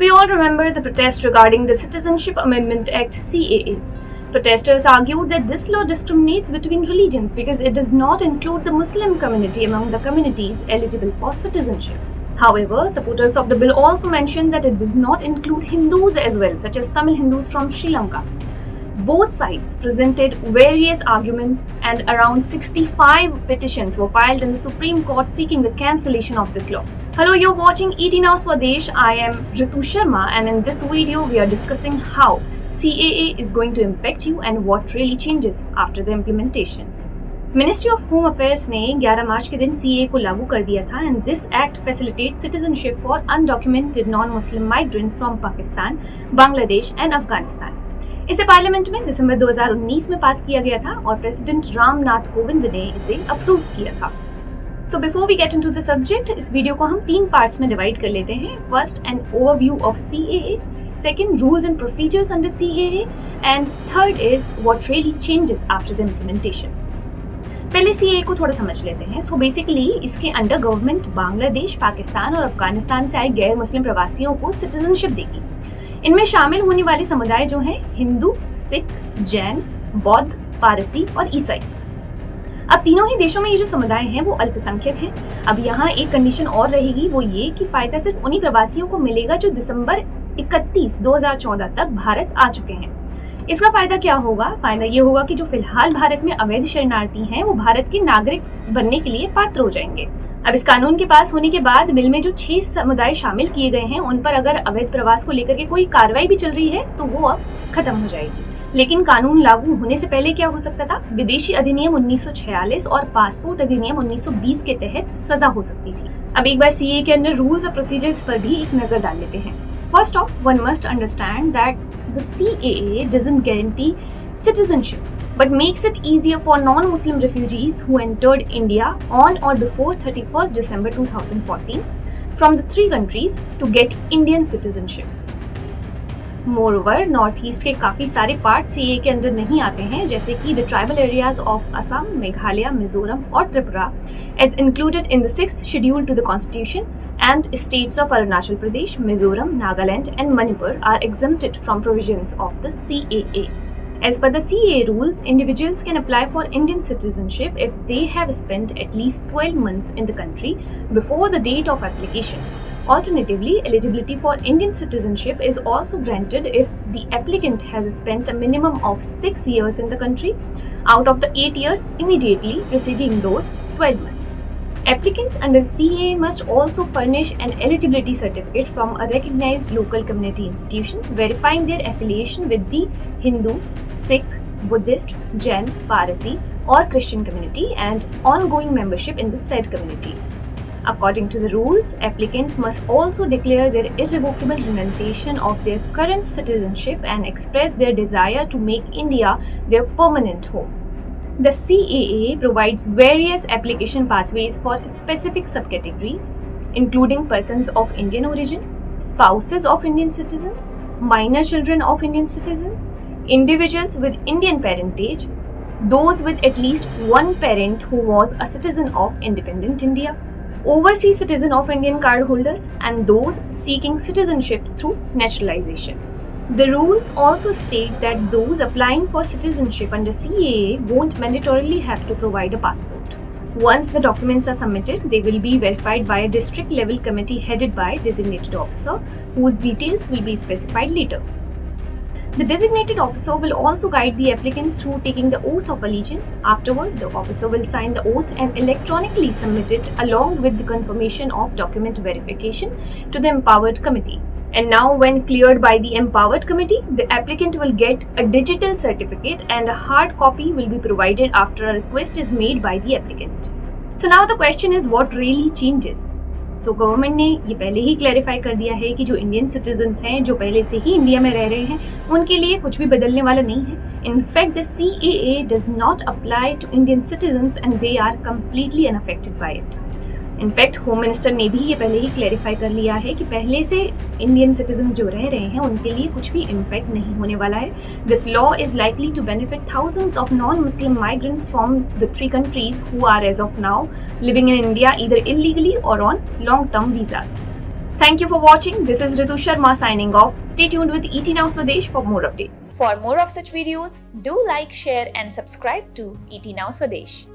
We all remember the protest regarding the Citizenship Amendment Act (CAA). Protesters argued that this law discriminates between religions because it does not include the Muslim community among the communities eligible for citizenship. However, supporters of the bill also mentioned that it does not include Hindus as well, such as Tamil Hindus from Sri Lanka. Both sides presented various arguments and around 65 petitions were filed in the Supreme Court seeking the cancellation of this law. Hello, you're watching ET Now Swadesh. I am Ritu Sharma, and in this video we are discussing how CAA is going to impact you and what really changes after the implementation. Ministry of home affairs ने 11 मार्च के दिन CAA को लागू कर दिया था and this act facilitate citizenship for undocumented non Muslim migrants from Pakistan, Bangladesh and Afghanistan. इसे parliament में दिसंबर 2019 में पास किया गया था और प्रेसिडेंट रामनाथ कोविंद ने इसे अप्रूव किया था. So before we get into the subject, इस वीडियो को हम 3 पार्ट्स में डिवाइड कर लेते हैं. First, an overview of CAA. Second, rules and procedures under CAA. And third is what really changes after the implementation. पहले CAA को थोड़ा समझ लेते हैं. सो बेसिकली इसके अंडर गवर्नमेंट बांग्लादेश, पाकिस्तान और अफगानिस्तान से आए गैर मुस्लिम प्रवासियों को सिटीजनशिप देगी. इनमें शामिल होने वाले समुदाय जो हैं हिंदू, सिख, जैन, बौद्ध, पारसी और ईसाई. अब तीनों ही देशों में ये जो समुदाय हैं वो अल्पसंख्यक हैं. अब यहाँ एक कंडीशन और रहेगी, वो ये कि फायदा सिर्फ उन्हीं प्रवासियों को मिलेगा जो दिसंबर 31, 2014 तक भारत आ चुके हैं. इसका फायदा क्या होगा? फायदा ये होगा कि जो फिलहाल भारत में अवैध शरणार्थी हैं वो भारत के नागरिक बनने के लिए पात्र हो जाएंगे. अब इस कानून के पास होने के बाद बिल में जो 6 समुदाय शामिल किए गए हैं उन पर अगर अवैध प्रवास को लेकर के कोई कार्रवाई भी चल रही है तो वो अब खत्म हो जाएगी. लेकिन कानून लागू होने से पहले क्या हो सकता था? विदेशी अधिनियम 1946 और पासपोर्ट अधिनियम 1920 के तहत सजा हो सकती थी. अब एक बार CAA के अंदर रूल्स और प्रोसीजर्स पर भी एक नजर डाल लेते हैं. First off, one must understand that the CAA doesn't guarantee citizenship, but makes it easier for non-Muslim refugees who entered India on or before 31st December 2014 from the 3 countries to get Indian citizenship. Moreover north east के काफ़ी सारे part CAA के अंदर नहीं आते हैं, जैसे कि the tribal areas of Assam, Meghalaya, Mizoram और Tripura as included in the 6th schedule to the constitution, and states of Arunachal Pradesh, Mizoram, Nagaland and Manipur are exempted from provisions of the CAA. As per the CAA rules, individuals can apply for Indian citizenship if they have spent at least 12 months in the country before the date of application. Alternatively, eligibility for Indian citizenship is also granted if the applicant has spent a minimum of 6 years in the country out of the 8 years immediately preceding those 12 months. Applicants under CAA must also furnish an eligibility certificate from a recognized local community institution verifying their affiliation with the Hindu, Sikh, Buddhist, Jain, Parsi or Christian community and ongoing membership in the said community. According to the rules, applicants must also declare their irrevocable renunciation of their current citizenship and express their desire to make India their permanent home. The CAA provides various application pathways for specific subcategories, including persons of Indian origin, spouses of Indian citizens, minor children of Indian citizens, individuals with Indian parentage, those with at least one parent who was a citizen of independent India, overseas citizen of Indian card holders, and those seeking citizenship through naturalization. The rules also state that those applying for citizenship under CAA won't mandatorily have to provide a passport. Once the documents are submitted, they will be verified by a district level committee headed by a designated officer, whose details will be specified later. The designated officer will also guide the applicant through taking the oath of allegiance. Afterward, the officer will sign the oath and electronically submit it along with the confirmation of document verification to the empowered committee. And now, when cleared by the empowered committee, the applicant will get a digital certificate and a hard copy will be provided after a request is made by the applicant. So now the question is, what really changes? So government ने ये पहले ही clarify कर दिया है कि जो Indian citizens हैं, जो पहले से ही इंडिया में रह रहे हैं, उनके लिए कुछ भी बदलने वाला नहीं है. In fact the CAA does not apply to Indian citizens and they are completely unaffected by it. In fact home minister ने भी ये पहले ही क्लैरिफाई कर लिया है कि पहले से इंडियन सिटीजन जो रह रहे हैं उनके लिए कुछ भी इम्पैक्ट नहीं होने वाला है. This law is likely to benefit thousands of non Muslim migrants from the 3 countries who are as of now living in India either illegally or on long-term visas. Thank you for watching. This is Ritu Sharma signing off. Stay tuned with ET Now Swadesh for more updates. For more of such videos, do like, share and subscribe to ET Now Swadesh.